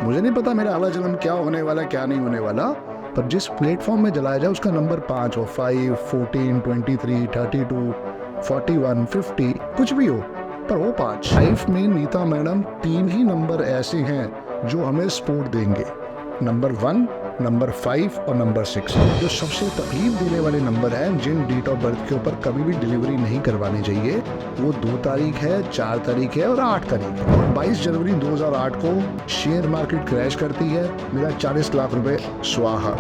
मुझे नहीं पता मेरा अगला जन्म क्या होने वाला क्या नहीं होने वाला, पर जिस प्लेटफॉर्म में जलाया जाए उसका नंबर 5 हो, 5, 14, 23, 32, 41, 50 कुछ भी हो, पर वो 5। लाइफ में नीता मैडम 3 ही नंबर ऐसे हैं जो हमें सपोर्ट देंगे, नंबर 1, नंबर 5 और नंबर 6, जो सबसे तकलीफ देने वाले नंबर हैं, जिन डेट ऑफ बर्थ के ऊपर कभी भी डिलीवरी नहीं करवानी चाहिए। वो 2 तारीख है, 4 तारीख है और 8 तारीख है। और 22 जनवरी 2008 को शेयर मार्केट क्रैश करती है, मेरा 40 लाख रुपए स्वाहा।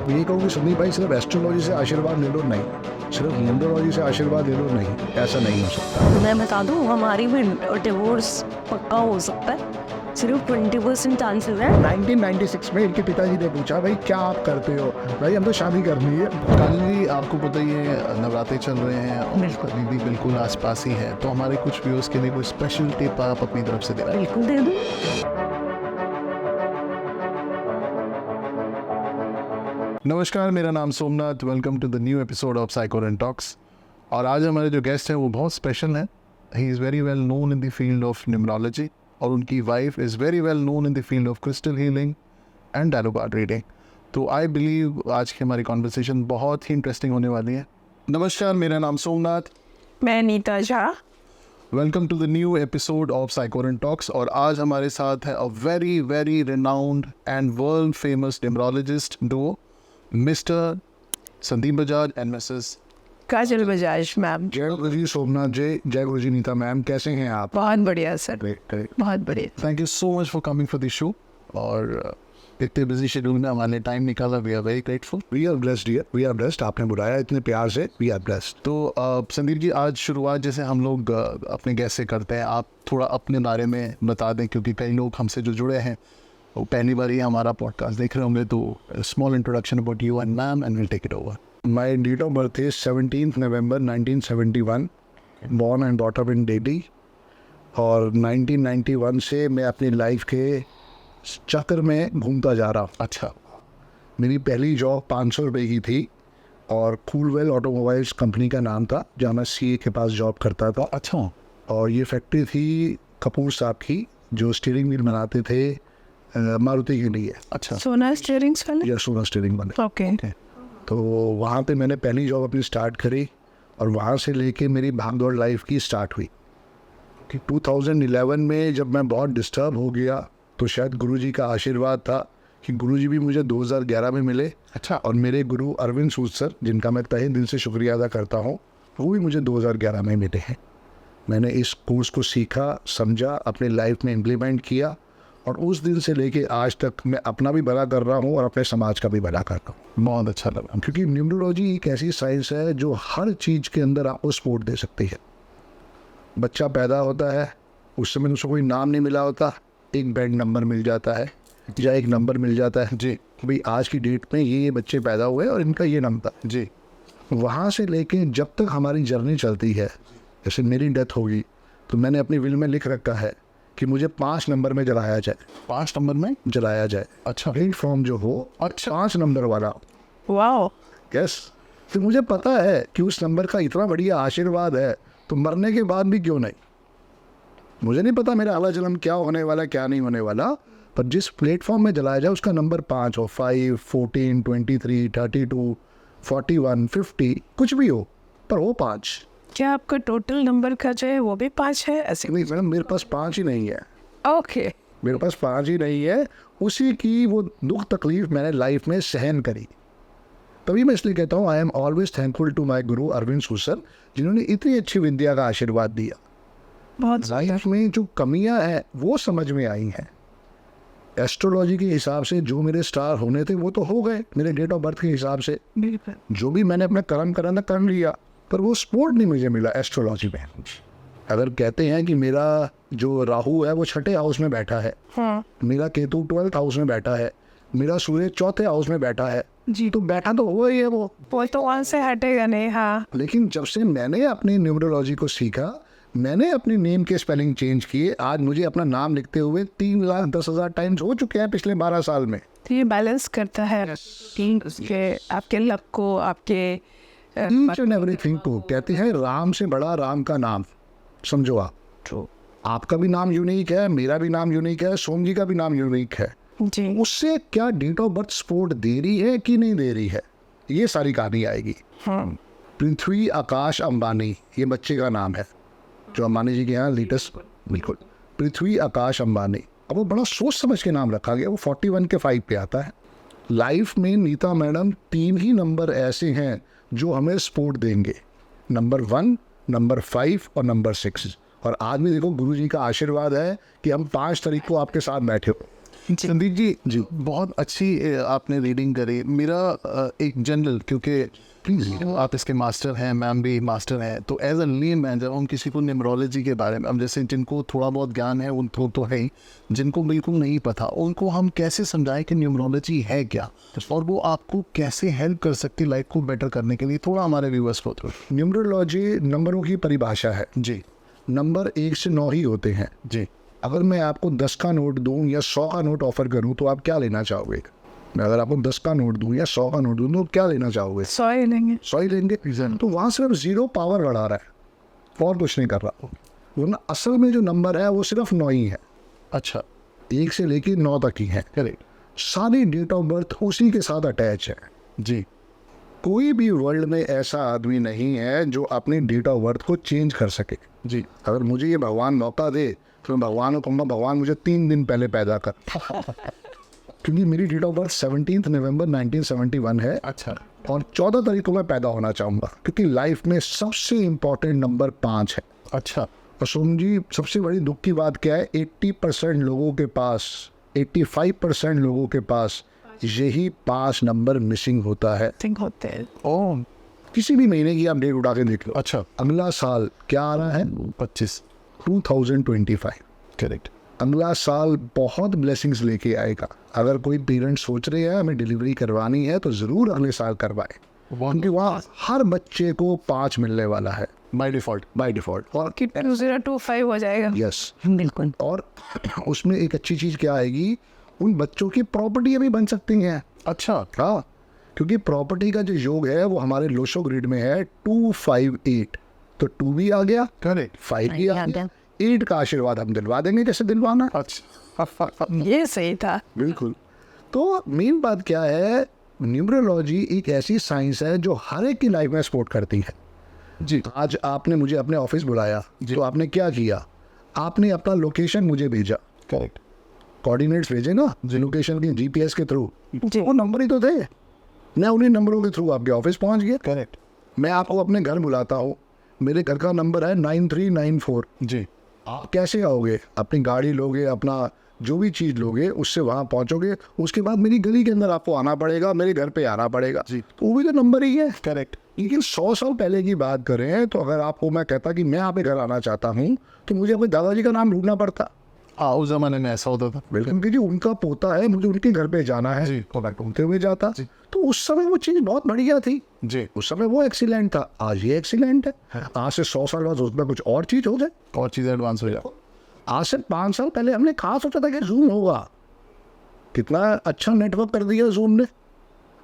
ये कहूँ कि संदीप भाई सिर्फ एस्ट्रोलॉजी से आशीर्वाद ले लो, नहीं, सिर्फ न्यूमरोलॉजी से आशीर्वाद ले लो, नहीं, ऐसा नहीं हो सकता। मैं बता दूं, हमारी भी डिवोर्स पक्का हो सकता है, सिर्फ 20% चांसेस है। 1996 में इनके पिताजी ने पूछा, भाई क्या आप करते हो? भाई हम तो शादी करनी है। काजल जी, आपको पता ही है नवरात्रे चल रहे हैं और दीदी बिल्कुल आसपास ही है, तो हमारे कुछ व्यूअर्स के लिए कोई स्पेशल टिप आप अपनी तरफ से दे रहे हैं? बिल्कुल दे दूं। नमस्कार, मेरा नाम Somnath. Welcome to the new episode of Psychorent talks. और आज हमारे जो गेस्ट हैं वो बहुत स्पेशल हैं। He is very well known in the field of numerology और उनकी wife is very well known in the field of crystal healing and tarot card reading. तो आई बिलीव आज की हमारी कॉन्वर्सेशन बहुत ही इंटरेस्टिंग होने वाली है। नमस्कार, मेरा नाम सोमनाथ। मैं Nita Jha. Welcome to the new episode of Psychorent talks. और आज हमारे साथ है a very very renowned and world famous numerologist duo Mr Sandeep Bajaj and Mrs Kajal Bajaj ma'am. जय गुरु जी सोमनाथ जी, जय गुरु जी नीता मैम, कैसे हैं आप? बहुत बढ़िया सर, बहुत बढ़िया। Thank you so much for coming for this show. और इतने बिजी शेड्यूल में हमारे टाइम निकाला, we are very grateful. We are blessed dear, we are blessed. आपने बुलाया इतने प्यार से, वी आर ब्लेस्ड। तो संदीप जी, आज शुरुआत जैसे हम लोग अपने गेस्ट से करते हैं, आप थोड़ा अपने बारे में बता दें, क्योंकि कई लोग हमसे जो जुड़े हैं वो पहली बार ही हमारा पॉडकास्ट देख रहे होंगे। तो small introduction about you and ma'am and will take it over. My date of birth is 17 November 1971, born and brought up in Delhi. और 1991 से मैं अपनी लाइफ के चक्र में घूमता जा रहा हूँ। अच्छा। मेरी पहली जॉब 500 रुपये की थी और कूलवेल ऑटोमोबाइल्स कंपनी का नाम था, जहाँ मैं सीए के पास जॉब करता था। अच्छा। और ये फैक्ट्री थी कपूर साहब की, जो स्टीयरिंग व्हील बनाते थे मारुति के लिए। अच्छा। सोना स्टीयरिंग्स वाले? या सोना स्टीयरिंग वाले। ओके। तो वहाँ पे मैंने पहली जॉब अपनी स्टार्ट करी और वहाँ से लेके मेरी भागदौड़ लाइफ की स्टार्ट हुई। कि 2011 में जब मैं बहुत डिस्टर्ब हो गया, तो शायद गुरुजी का आशीर्वाद था कि गुरुजी भी मुझे 2011 में मिले। अच्छा। और मेरे गुरु अरविंद सूद सर, जिनका मैं तहे दिल से शुक्रिया अदा करता हूँ, वो भी मुझे 2011 में मिले हैं। मैंने इस कोर्स को सीखा, समझा, अपनी लाइफ में इम्प्लीमेंट किया और उस दिन से लेके आज तक मैं अपना भी भला कर रहा हूँ और अपने समाज का भी भला कर रहा हूँ। बहुत अच्छा लगा। क्योंकि न्यूमरोलॉजी एक ऐसी साइंस है जो हर चीज़ के अंदर आपको सपोर्ट दे सकती है। बच्चा पैदा होता है, उस समय उसको कोई नाम नहीं मिला होता, एक बेड नंबर मिल जाता है या एक नंबर मिल जाता है जी। भाई आज की डेट में ये बच्चे पैदा हुए और इनका ये नंबर जी। वहाँ से लेके जब तक हमारी जर्नी चलती है। जैसे मेरी डेथ होगी तो मैंने अपनी विल में लिख रखा है कि मुझे 5 नंबर में जलाया जाए। 5 नंबर में जलाया जाए। अच्छा। प्लेटफॉर्म जो हो, अच्छा। 5 नंबर वाला। वाओ। यस। तो मुझे पता है कि उस नंबर का इतना बढ़िया आशीर्वाद है, तो मरने के बाद भी क्यों नहीं। मुझे नहीं पता मेरा अगला जन्म क्या होने वाला क्या नहीं होने वाला, पर जिस प्लेटफॉर्म में जलाया जाए उसका नंबर 5 हो, 5, 14, 23, 32, 41, 50 कुछ भी हो, पर वो 5। क्या आपका टोटल नंबर का जो है वो भी 5 है? ऐसे नहीं मैडम, मेरे पास 5 ही नहीं है। ओके। मेरे पास 5 ही नहीं है। उसी की वो दुख तकलीफ मैंने लाइफ में सहन करी। तभी मैं इसलिए कहता हूँ I am always thankful to my guru Arvind Sood sir, जिन्होंने इतनी अच्छी विद्या का आशीर्वाद दिया। बहुत लाइफ में जो कमियां हैं वो समझ में आई हैं। एस्ट्रोलॉजी के हिसाब से जो मेरे स्टार होने थे वो तो हो गए, मेरे डेट ऑफ बर्थ के हिसाब से बिल्कुल। जो भी मैंने अपना कर्म करना कर लिया, पर वो सपोर्ट नहीं मुझे मिला एस्ट्रोलॉजी में। अगर कहते हैं कि मेरा जो राहु है वो 6ठे हाउस में बैठा है, हाँ मेरा केतु 12th हाउस में बैठा है, मेरा सूर्य 4थे हाउस में बैठा है जी, तो बैठा तो हुआ ही है वो तो वहाँ से हटेगा नहीं। हाँ। लेकिन जब से मैंने अपनी न्यूमरोलॉजी को सीखा, मैंने अपनी नेम के स्पेलिंग चेंज किए, आज मुझे अपना नाम लिखते हुए 3,10,000 टाइम्स हो चुके हैं पिछले 12 साल में। तो ये बैलेंस करता है उसके आपके लक को, आपके ईच एंड एवरीथिंग को। कहते हैं राम से बड़ा राम का नाम, समझो आप। आपका भी नाम यूनिक है, मेरा भी नाम यूनिक है, सोम जी का भी नाम यूनिक है, जी उससे क्या डेट ऑफ बर्थ सपोर्ट दे रही है कि नहीं दे रही है, ये सारी कहानी आएगी। हाँ पृथ्वी आकाश अंबानी, ये बच्चे का नाम है जो अंबानी जी के यहाँ लेटेस्ट, बिल्कुल पृथ्वी आकाश अंबानी। अब वो बड़ा सोच समझ के नाम रखा गया, वो 41 के 5 पे आता है। लाइफ में नीता मैडम 3 ही नंबर ऐसे हैं जो हमें सपोर्ट देंगे, नंबर 1, नंबर 5 और नंबर 6। और आज भी देखो गुरु जी का आशीर्वाद है कि हम 5 तारीख को आपके साथ बैठे हो। संदीप जी जी। बहुत अच्छी आपने रीडिंग करी। मेरा एक जनरल, क्योंकि प्लीज़ आप इसके मास्टर हैं, मैम भी मास्टर हैं, तो एज अ लेन मैन जब हम किसी को न्यूमरोलॉजी के बारे में, अब जैसे जिनको थोड़ा बहुत ज्ञान है उनको तो है ही, जिनको बिल्कुल नहीं पता उनको हम कैसे समझाएं कि न्यूमरोलॉजी है क्या और वो आपको कैसे हेल्प कर सकती लाइफ को बेटर करने के लिए, थोड़ा हमारे व्यूअर्स को थोड़ा। न्यूमरोलॉजी नंबरों की परिभाषा है। जी नंबर 1 से 9 ही होते हैं। जी। अगर मैं आपको 10 का नोट दूं या 100 का नोट ऑफर करूं तो आप क्या लेना चाहोगे? मैं अगर आपको 10 का नोट दूं या 100 का नोट दूं तो क्या लेना चाहोगे? 100 ही लेंगे। 100 ही लेंगे। तो वहाँ सिर्फ 0 पावर बढ़ा रहा है और कुछ नहीं कर रहा, वरना असल में जो नंबर है वो सिर्फ 9 ही है। अच्छा, 1 से लेकर 9 तक ही है। करेक्ट। सारी डेट ऑफ बर्थ उसी के साथ अटैच है। जी कोई भी वर्ल्ड में ऐसा आदमी नहीं है जो अपनी डेट ऑफ बर्थ को चेंज कर सके। जी। अगर मुझे ये भगवान मौका दे तो मैं भगवान को कहूँगा भगवान मुझे 3 दिन पहले पैदा कर क्योंकि मेरी डेट ऑफ बर्थ 17 नवंबर 1971 है। अच्छा। और 14 तारीख को मैं पैदा होना चाहूँगा क्योंकि लाइफ में सबसे इम्पोर्टेंट नंबर 5 है। अच्छा। और सोम जी सबसे बड़ी दुख की बात क्या है, 80% लोगों के पास, 85% लोगों के पास यही 5 नंबर मिसिंग होता है। थिंक होते हैं। ओह, किसी भी महीने की आप डेट उठा के देख लो। अच्छा। अगला साल क्या आ रहा है? 25। 2025। करेक्ट। अगला साल बहुत ब्लेसिंग्स लेके आएगा। अगर कोई पेरेंट्स सोच रहे हैं हमें डिलीवरी करवानी है तो ज़रूर अगले साल करवाएं, क्योंकि वहाँ हर बच्चे को 5 मिलने वाला है बाय डिफॉल्ट। By default. और 2025 हो जाएगा। यस, बिल्कुल। और उसमें एक अच्छी चीज़ क्या आएगी, उन बच्चों की प्रॉपर्टी भी बन सकती हैं। अच्छा। हाँ, क्योंकि प्रॉपर्टी का जो योग है वो हमारे लोशो ग्रिड में है 258, तो 2 भी आ गया, करेक्ट। 5 भी आ गया, 8 का आशीर्वाद हम दिलवा देंगे जैसे दिलवाना। अच्छा। ये सही था। बिल्कुल। तो मेन बात क्या है, न्यूमरोलॉजी एक ऐसी साइंस है जो हर एक की लाइफ में सपोर्ट करती है। जी। आज आपने मुझे अपने ऑफिस बुलाया तो आपने क्या किया, आपने अपना लोकेशन मुझे भेजा, करेक्ट। कोऑर्डिनेट्स भेजे ना लोकेशन के, जीपीएस के थ्रू, जी। वो नंबर ही तो थे, मैं उन्हीं नंबरों के थ्रू आपके ऑफिस पहुंच गया। करेक्ट। मैं आपको अपने घर बुलाता हूँ, मेरे घर का नंबर है 9394। जी। आप कैसे आओगे? अपनी गाड़ी लोगे, अपना जो भी चीज़ लोगे उससे वहाँ पहुँचोगे, उसके बाद मेरी गली के अंदर आपको आना पड़ेगा, मेरे घर पे आना पड़ेगा। जी। तो वो भी तो नंबर ही है। करेक्ट। लेकिन 100 साल पहले की बात करें तो अगर आपको मैं कहता कि मैं आपके घर आना चाहता हूँ तो मुझे अपने दादाजी का नाम ढूंढना पड़ता। हाँ, उस जमाने में ऐसा होता था। बिल्कुल, क्योंकि उनका पोता है, मुझे उनके घर पे जाना है, जी। तो मैं ढूंढते हुए जाता। जी। तो उस समय वो चीज़ बहुत बढ़िया थी, जी। उस समय वो एक्सीलेंट था। आज ये एक्सीलेंट है। आज से 100 साल बाद उसमें कुछ और चीज़ हो जाए। और चीज़ें एडवांस हो जाए। आज से 5 साल पहले हमने कहाँ सोचा था कि जूम होगा। कितना अच्छा नेटवर्क कर दिया जूम ने।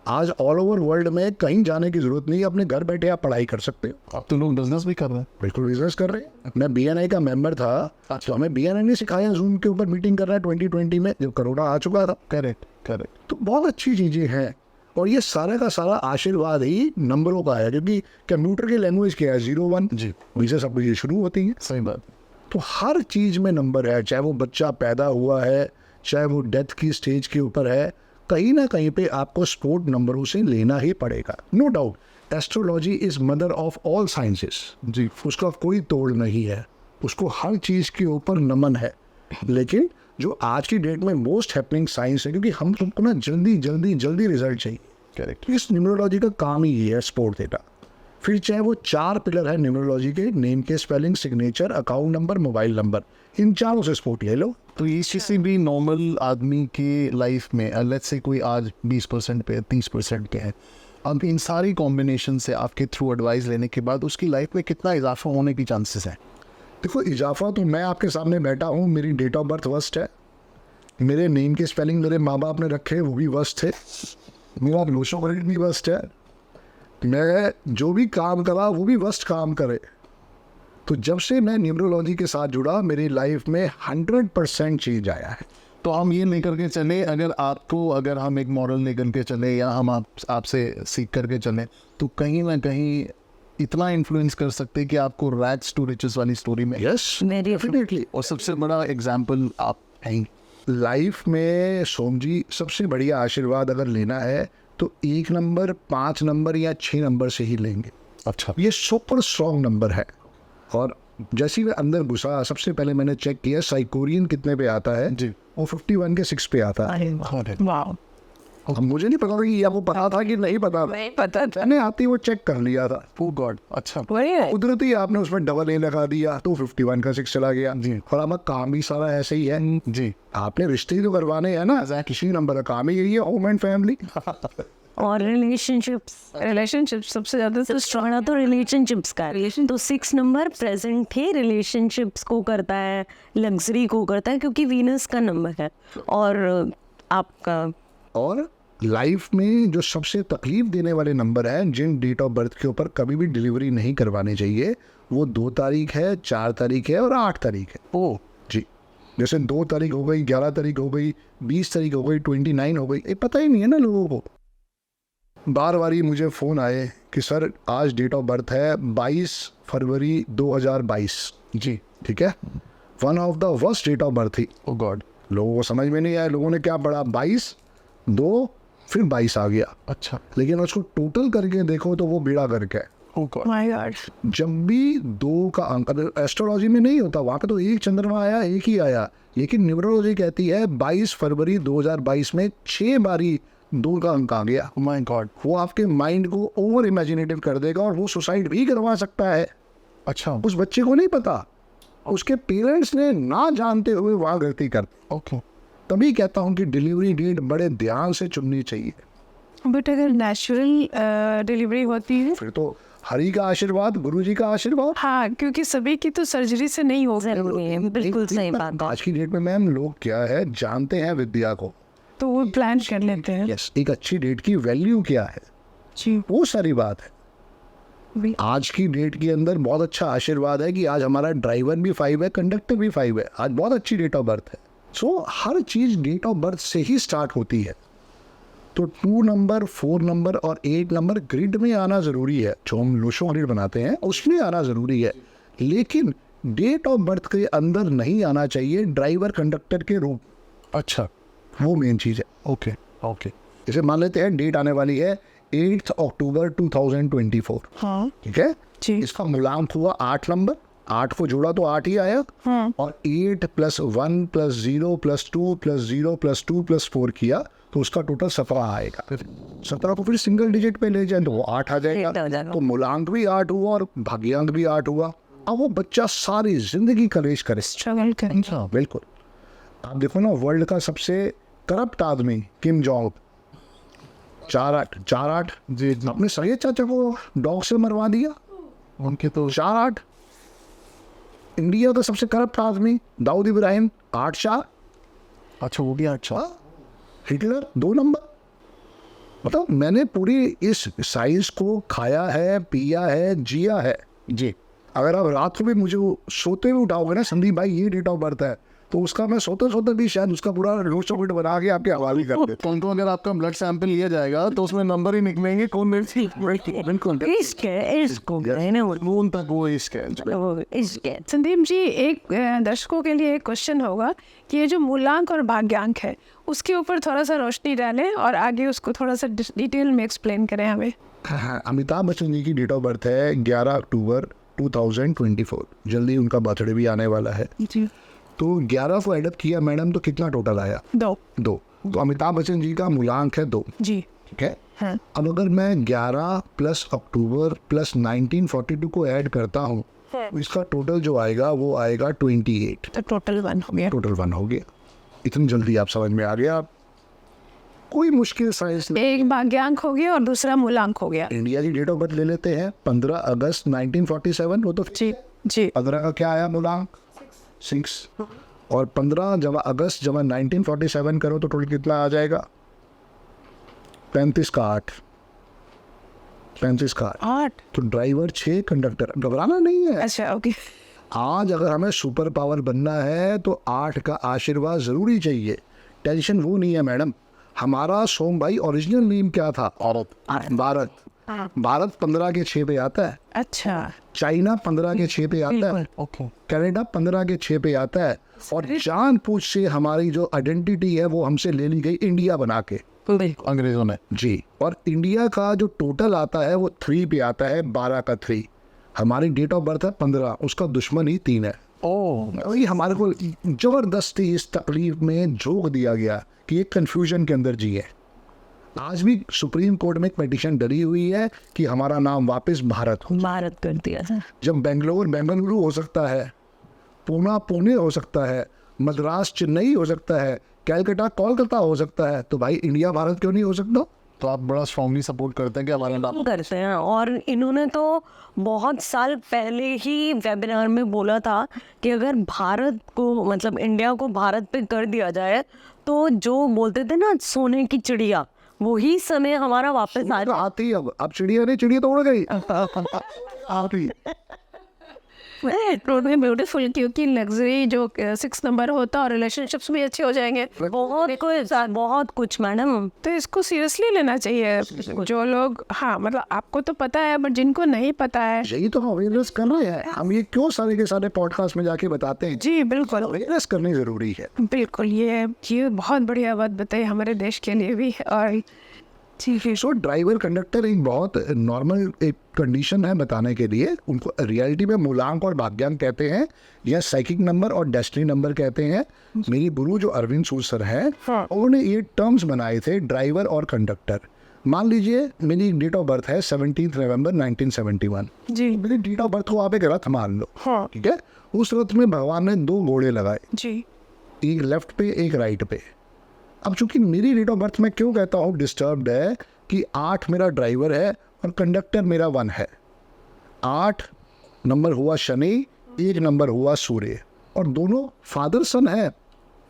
आज ऑल ओवर वर्ल्ड में कहीं जाने की जरूरत नहीं है, अपने घर बैठे आप पढ़ाई कर सकते हो। अब तो लोग बिजनेस भी कर रहे हैं। बिल्कुल बिजनेस कर रहे हैं। मैं BNI का मेंबर था, तो हमें BNI ने सिखाया जूम के ऊपर मीटिंग करना है 2020 में, जब कोरोना आ चुका था। करेक्ट। करेक्ट। तो बहुत अच्छी चीज़ें हैं और ये सारा का सारा आशीर्वाद ही नंबरों का है, क्योंकि कंप्यूटर की लैंग्वेज क्या है, 0 1 जी। वहीं से सब चीज़ें शुरू होती हैं। सही बात। तो हर चीज़ में नंबर है, चाहे वो बच्चा पैदा हुआ है, चाहे वो डेथ की स्टेज के ऊपर है, कहीं ना कहीं पे आपको सपोर्ट नंबरों से लेना ही पड़ेगा। No doubt astrology is mother of all sciences. जी। उसका कोई तोड़ नहीं है, उसको हर चीज़ के ऊपर नमन है। लेकिन जो आज की डेट में मोस्ट हैपनिंग साइंस है, क्योंकि हम सबको ना जल्दी जल्दी जल्दी रिजल्ट चाहिए। करेक्ट। इस न्यूमरोलॉजी का काम ही ये है, सपोर्ट देना। फिर चाहे वो 4 पिलर है न्यूमरोलॉजी के, नेम के spelling, signature, account number, mobile number, इन चारों से सपोर्ट ले लो। तो ये किसी भी नॉर्मल आदमी की लाइफ में लेट्स से कोई आज 20% पे 30% पे है, अब इन सारी कॉम्बिनेशन से आपके थ्रू एडवाइस लेने के बाद उसकी लाइफ में कितना इजाफा होने की चांसेस हैं? देखो, इजाफा तो मैं आपके सामने बैठा हूँ, मेरी डेट ऑफ बर्थ वर्स्ट है, मेरे नेम के स्पेलिंग मेरे माँ बाप ने रखे वो भी वर्स्ट थे, मेरा लोशो क्रेडिट भी वर्स्ट है, मैं जो भी काम करा वो भी वर्स्ट काम करे। तो जब से मैं न्यूमरोलॉजी के साथ जुड़ा मेरी लाइफ में 100% चेंज आया है। तो हम ये लेकर के चले, अगर हम एक मॉडल लेकर के चले या हम आपसे सीख करके चले, तो कहीं ना कहीं इतना इन्फ्लुएंस कर सकते हैं कि आपको रैग्स टू रिचेस वाली स्टोरी में यस Very डेफिनेटली। और सबसे बड़ा एग्जाम्पल आप हैं। लाइफ में सोम जी सबसे बढ़िया आशीर्वाद अगर लेना है तो 1 नंबर, 5 नंबर या 6 नंबर से ही लेंगे। अच्छा, ये सुपर स्ट्रॉन्ग नंबर है। और जैसे ही मैं अंदर घुसा, सबसे पहले मैंने चेक किया साइकोरियन कितने पे आता है जी। वो 51 के 6 पे आता है। वाह, अब मुझे नहीं पता था कि ये आपको पता था कि नहीं पता था, नहीं पता था। मैंने आते ही वो चेक कर लिया था। ओ गॉड, अच्छा वही है। कुदरती आपने उसमें डबल ए लगा दिया तो 51 का 6 चला गया। जी। और हमारा काम भी सारा ऐसे ही है। जी। आपने रिश्ते ही तो करवाने हैं ना, किसी नंबर का काम ही यही है, होम एंड फैमिली। और रिलेशनशिप्स सबसे ज्यादा तो स्ट्रॉन्ग तो रिलेशनशिप्स का है। तो 6 नंबर प्रेजेंट है, रिलेशनशिप्स को करता है, लग्जरी को करता है, क्योंकि वीनस का नंबर है। और आपका और लाइफ में जो सबसे तकलीफ देने वाले नंबर हैं, जिन डेट ऑफ बर्थ के ऊपर कभी भी डिलीवरी नहीं करवानी चाहिए, वो 2 तारीख है, 4 तारीख है और 8 तारीख है। ओ जी, जैसे 2 तारीख हो गई, 11 तारीख हो गई, 20 तारीख हो गई, 29 हो गई, ये पता ही नहीं है ना लोगों को। बार बार ही मुझे फ़ोन आए कि सर आज डेट ऑफ बर्थ है 22 फरवरी 2022। जी। ठीक है, one of the worst date of birth थी। ओ गॉड, लोगों को समझ में नहीं आया, लोगों ने क्या पढ़ा, 22 2 फिर 22 आ गया। अच्छा, लेकिन उसको टोटल करके देखो तो वो बेड़ा गर्क है। ओ गॉड, माय गॉड। जब भी 2 का अंक, एस्ट्रोलॉजी में नहीं होता, वहाँ पे तो एक चंद्रमा आया, एक ही आया, लेकिन न्यूमरोलॉजी कहती है 22 फरवरी 2022 में 6 बारी 2 का अंक आ गया। ओ माय गॉड, वो आपके माइंड को ओवर इमेजिनेटिव कर देगा और वो सुसाइड भी करवा सकता है। अच्छा, उस बच्चे को नहीं पता, उसके पेरेंट्स ने ना जानते हुए वहाँ गलती कर। ओके, तभी कहता हूँ कि डिलीवरी डेट बड़े ध्यान से चुननी चाहिए। बट अगर नेचुरल डिलीवरी होती है, फिर तो हरि का आशीर्वाद, गुरु जी का आशीर्वाद। हाँ, क्योंकि सभी की तो सर्जरी से नहीं हो, जरूरी है, बिल्कुल सही बात है। आज की डेट में मैम लोग क्या है, जानते हैं विद्या को, तो वो प्लान कर लेते हैं। यस, एक अच्छी डेट की वैल्यू क्या है, जी, वो सारी बात है। आज की डेट के अंदर बहुत अच्छा आशीर्वाद है कि आज हमारा ड्राइवर भी 5 है, कंडक्टर भी 5 है, आज बहुत अच्छी डेट ऑफ बर्थ है। सो हर चीज़ डेट ऑफ बर्थ से ही स्टार्ट होती है। तो 2 नंबर, 4 नंबर और 8 नंबर ग्रिड में आना ज़रूरी है, जो हम लोशो ग्रिड बनाते हैं उसमें आना ज़रूरी है, लेकिन डेट ऑफ बर्थ के अंदर नहीं आना चाहिए ड्राइवर कंडक्टर के रूप। अच्छा, वो मेन चीज़ है। ओके ओके, जैसे मान लेते हैं डेट आने वाली है 8 अक्टूबर 2024। हाँ ठीक है जी, इसका मूलांक हुआ 8 नंबर, 8 को जोड़ा तो 8 ही आया। हाँ और 8 + 1 + 0 + 2 + 0 + 2 + 4 किया तो उसका टोटल 17 आएगा। 17 को फिर सिंगल डिजिट पे ले जाए तो वो 8 आ जाएगा। 8 हो जाएगा। तो मूलांक भी 8 हुआ और भाग्यांक भी 8 हुआ। अब वो बच्चा सारी जिंदगी कलेश करे। स्ट्रगल करेंगे। बिल्कुल। आप देखो ना, वर्ल्ड का सबसे करप्ट आदमी किम जोंग, 4-8 जी जी, अपने सगे चाचा को डॉग से मरवा दिया। उनके तो 4-8। इंडिया का सबसे करप्ट आदमी दाऊद इब्राहिम 8-4। अच्छा, वो भी अच्छा, हिटलर 2 नंबर। मतलब मैंने पूरी इस साइंस को खाया है, पिया है, जिया है जी। अगर आप रात को भी मुझे सोते हुए उठाओगे ना, संदीप भाई ये डेट ऑफ बर्थ है, तो उसका मैं सोते सोते भी शायद उसका पूरा रोज चॉकलेट बना के आपके हवाले कर देता तो अगर आपका ब्लड सैंपल लिया जाएगा तो उसमें नंबर ही निकलेंगे, कौन बिल्कुल इसको है ना, नून तक वो इसके इसके संदीप जी, एक दर्शकों के लिए एक क्वेश्चन होगा कि ये जो मूलांक और भाग्यांक है उसके ऊपर थोड़ा सा रोशनी डालें और आगे उसको थोड़ा सा डिटेल में एक्सप्लेन करें हमें। अमिताभ बच्चन जी की डेट ऑफ बर्थ है 11 अक्टूबर 2024। जल्दी उनका बर्थडे भी आने वाला है। जी, तो 11 को एडअप किया मैडम तो कितना टोटल आया? 2। तो अमिताभ बच्चन जी का मूलांक है 2। जी, ठीक है। हाँ अब अगर मैं 11 + अक्टूबर + 1942 को ऐड करता हूँ तो इसका टोटल जो आएगा वो आएगा 28। तो टोटल 1 हो गया। टोटल 1 हो गया। इतनी जल्दी आप समझ में आ गया? कोई मुश्किल साइंस नहीं। एक भाग्यांक हो गया और दूसरा मूलांक हो गया। इंडिया की डेट ऑफ बर्थ ले लेते हैं 15 अगस्त 1947। वो तो जी जी, 15 का क्या आया मूलांक? 6। और 15 जमा अगस्त जमा 1947 करो तो टोटल कितना आ जाएगा? 35 का 8। 35 का 8। तो ड्राइवर 6, कंडक्टर। घबराना नहीं है। अच्छा, ओके। आज अगर हमें सुपर पावर बनना है तो 8 का आशीर्वाद जरूरी चाहिए। टेंशन वो नहीं है मैडम। हमारा सोम भाई ओरिजिनल नेम क्या था? भारत। भारत 15 के 6 पे आता है। अच्छा, चाइना 15 के 6 पे आता है। कनाडा 15 के 6 पे आता है। और जानबूझ से हमारी जो आइडेंटिटी है वो हमसे ले ली गई इंडिया बना के, अंग्रेजों ने जी। और इंडिया का जो टोटल आता है वो 3 पे आता है, 12 का 3। हमारी डेट ऑफ बर्थ है 15, उसका दुश्मन ही 3 है। वही हमारे को जबरदस्ती इस तकलीफ में झोंक दिया गया कि एक कंफ्यूजन के अंदर जिए। आज भी सुप्रीम कोर्ट में एक पिटीशन डली हुई है कि हमारा नाम वापस भारत हो। भारत कर दिया था। जब बेंगलोर बेंगलुरु हो सकता है, पूना पुणे हो सकता है, मद्रास चेन्नई हो सकता है, कैलकाटा कोलकाता हो सकता है, तो भाई इंडिया भारत क्यों नहीं हो सकता? तो आप बड़ा स्ट्रांगली सपोर्ट करते हैं कि हमारा नाम करते हैं। और इन्होंने तो बहुत साल पहले ही वेबिनार में बोला था कि अगर भारत को, मतलब इंडिया को भारत पे कर दिया जाए तो जो बोलते थे ना सोने की चिड़िया, वही समय हमारा वापस आ जाए। आती अब चिड़िया नहीं, चिड़िया तो उड़ गई। आती ब्यूटीफुल, क्योंकि लग्जरी जो 6 नंबर होता है और रिलेशनशिप्स भी अच्छे हो जाएंगे। बहुत कुछ मैडम। तो इसको सीरियसली लेना चाहिए जो लोग, हाँ मतलब आपको तो पता है बट जिनको नहीं पता है। यही तो अवेयरनेस कर रहे हैं हम। ये क्यों सारे के सारे पॉडकास्ट में जाके बताते हैं? जी बिल्कुल, अवेयरनेस करनी जरूरी है। बिल्कुल, ये बहुत बढ़िया बात बताई हमारे देश के लिए भी। और सो ड्राइवर कंडक्टर एक बहुत नॉर्मल एक कंडीशन है बताने के लिए। उनको रियलिटी में मूलांक और भाग्यांक कहते हैं, या साइकिक नंबर और डेस्टिनी नंबर कहते हैं। मेरी गुरु जो अरविंद सूद सर हैं, उन्होंने ये टर्म्स बनाए थे, ड्राइवर और कंडक्टर। मान लीजिए मेरी डेट ऑफ बर्थ है 17 नवंबर 1971 जी। मेरी डेट ऑफ बर्थ को आप एक रथ मान लो, हाँ। ठीक है। उस रथ में भगवान ने 2 घोड़े लगाए, जी, एक लेफ्ट पे एक राइट पे। अब चूंकि मेरी डेट ऑफ बर्थ में क्यों कहता हूँ डिस्टर्ब्ड है कि 8 मेरा ड्राइवर है और कंडक्टर मेरा 1 है। 8 नंबर हुआ शनि, 1 नंबर हुआ सूर्य, और दोनों फादर सन है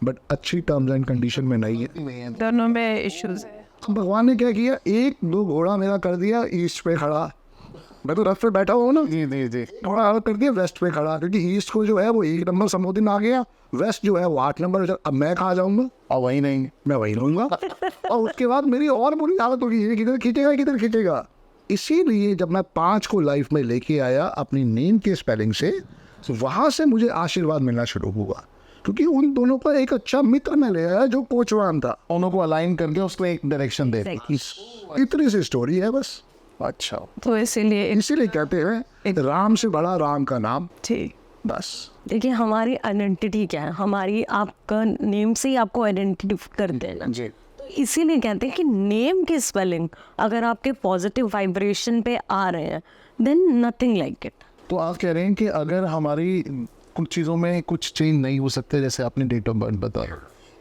बट अच्छी टर्म्स एंड कंडीशन में नहीं है। दोनों में इश्यूज है। अब भगवान ने क्या किया, 1-2 घोड़ा मेरा कर दिया ईस्ट पे खड़ा। मैं तो रथ पे बैठा हुआ ना, जी थोड़ा अलग कर दिया वेस्ट पे खड़ा, क्योंकि ईस्ट को जो है वो 1 नंबर संबोधन आ गया, वेस्ट जो है वो 8 नंबर। अब मैं कहाँ जाऊंगा? और वही नहीं, मैं वही रहूंगा। और उसके बाद मेरी और बुरी हालत होगी, ये किधर खींचेगा। इसीलिए जब मैं 5 को लाइफ में लेके आया अपनी नेम के स्पेलिंग से, तो वहां से मुझे आशीर्वाद मिलना शुरू हुआ, क्योंकि उन दोनों का एक अच्छा मित्र मैं ले आया जो कोचवान था। दोनों को अलाइन करके उसको एक डायरेक्शन दे। इतनी सी स्टोरी है बस। अच्छा, तो इसीलिए कहते हैं राम से बड़ा राम का नाम। ठीक, बस देखिए हमारी आइडेंटिटी क्या है, हमारी आपका नेम से ही आपको आइडेंटिटी करते हैं ना जी। तो इसीलिए कहते हैं कि नेम की स्पेलिंग अगर आपके पॉजिटिव वाइब्रेशन पे आ रहे हैं देन नथिंग लाइक इट। तो आप कह रहे हैं कि अगर हमारी कुछ चीज़ों में कुछ चेंज नहीं हो सकते, जैसे आपने डेट ऑफ बर्थ बताया,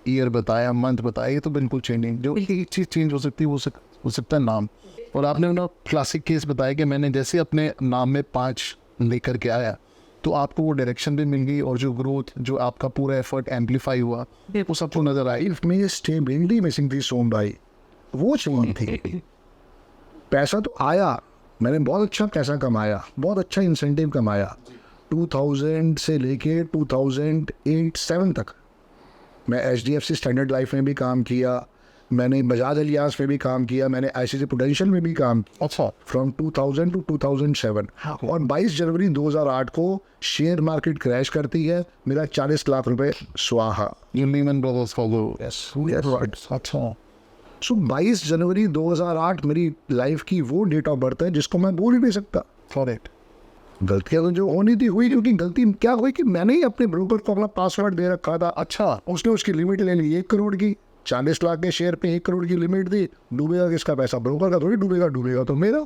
ईयर बताया, मंथ बताया, ये तो बिल्कुल चेंज नहीं। जो एक चीज़ चेंज हो सकती है वो हो सकता है नाम। और आपने ना क्लासिक केस बताया कि मैंने जैसे अपने नाम में 5 लेकर के आया तो आपको वो डायरेक्शन भी मिल गई, और जो ग्रोथ, जो आपका पूरा एफर्ट एम्पलीफाई हुआ, वो सबको नजर आई। में स्टेबिलिटी मिसिंग थी सोम भाई, वो चाहिए थी। पैसा तो आया, मैंने बहुत अच्छा पैसा कमाया, बहुत अच्छा इंसेंटिव कमाया। 2000 से लेके 2008-7 तक मैं HDFC स्टैंडर्ड लाइफ में भी काम किया, मैंने बजाज अलियांस में भी काम किया, मैंने ICICI प्रूडेंशियल में भी काम किया। अच्छा, फ्रॉम 2000 टू 2007। और 22 जनवरी 2008 को शेयर मार्केट क्रैश करती है, मेरा 40 लाख रुपए स्वाहा। You Lehman brothers follow. अच्छा, सो 22 जनवरी 2008 मेरी लाइफ की वो डेट ऑफ बर्थ है जिसको मैं भूल ही नहीं सकता। करेक्ट। गलतियाँ तो जो होनी थी हुई, क्योंकि गलती क्या हुई कि मैंने ही अपने ब्रोकर को अपना पासवर्ड दे रखा था। अच्छा, उसने उसकी लिमिट ले ली 1 करोड़ की, 40 लाख के शेयर पे 1 करोड़ की लिमिट दी। डूबेगा किसका पैसा? ब्रोकर का थोड़ी डूबेगा तो मेरा।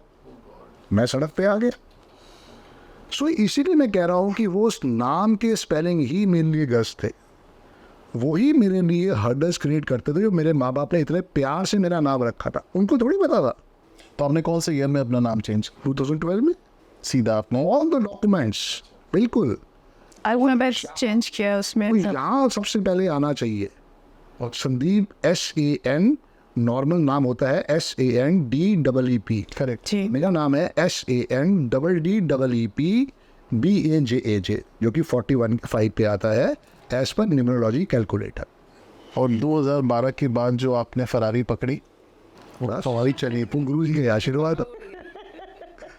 मैं सड़क पे आ गया। सो इसीलिए मैं कह रहा हूँ कि वो उस नाम के स्पेलिंग ही मेरे लिए गज थे, वही मेरे लिए हर्डल्स क्रिएट करते थे, जो मेरे माँ बाप ने इतने प्यार से मेरा नाम रखा था, उनको थोड़ी पता था। तो आपने कौन से ईयर में अपना नाम चेंज? 2012 में सीधा आपने ऑल द डॉक्यूमेंट्स, बिल्कुल। मैं चेंज किया उसमें। तो यहाँ सबसे पहले आना चाहिए। और संदीप SAN नॉर्मल नाम होता है, SANDEEP। करेक्ट। जी, मेरा नाम है SANDEEP BAJAJ, जो कि 41.5 पे आता है एज पर न्यूमरोलॉजी कैलकुलेटर। और 2012 के बाद जो आपने फरारी पकड़ी, बस हमारी चली गुरु जी के आशीर्वाद,